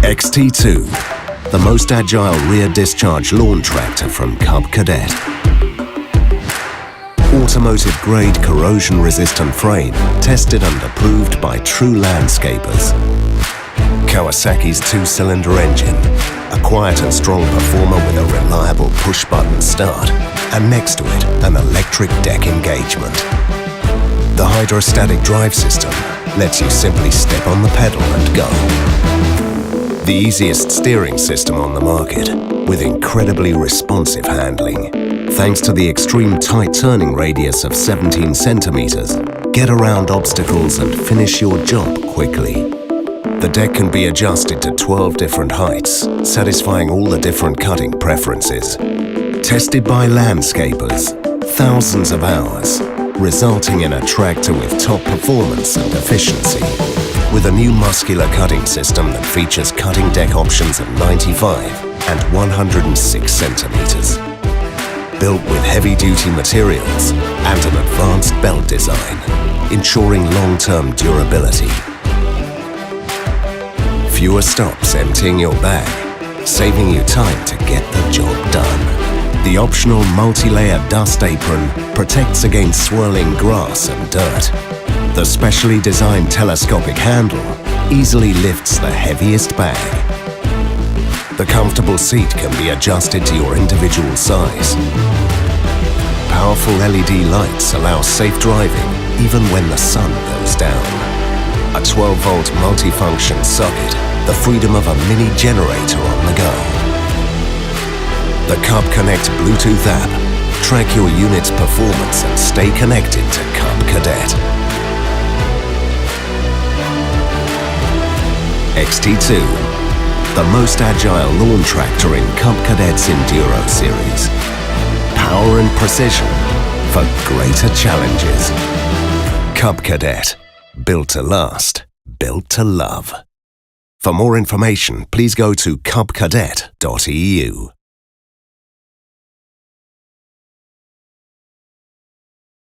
XT2, the most agile rear discharge lawn tractor from Cub Cadet. Automotive-grade corrosion-resistant frame, tested and approved by true landscapers. Kawasaki's two-cylinder engine, a quiet and strong performer with a reliable push-button start, and next to it, an electric deck engagement. The hydrostatic drive system lets you simply step on the pedal and go. The easiest steering system on the market, with incredibly responsive handling. Thanks to the extreme tight turning radius of 17 centimeters, get around obstacles and finish your job quickly. The deck can be adjusted to 12 different heights, satisfying all the different cutting preferences. Tested by landscapers, thousands of hours, resulting in a tractor with top performance and efficiency. With a new muscular cutting system that features cutting deck options of 95 and 106 centimeters. Built with heavy-duty materials and an advanced belt design, ensuring long-term durability. Fewer stops emptying your bag, saving you time to get the job done. The optional multi-layer dust apron protects against swirling grass and dirt. The specially designed telescopic handle easily lifts the heaviest bag. The comfortable seat can be adjusted to your individual size. Powerful LED lights allow safe driving even when the sun goes down. A 12-volt multifunction socket, the freedom of a mini generator on the go. The Cub Connect Bluetooth app. Track your unit's performance and stay connected to Cub Cadet. XT2, the most agile lawn tractor in Cub Cadet's Enduro series. Power and precision for greater challenges. Cub Cadet, built to last, built to love. For more information, please go to cubcadet.eu.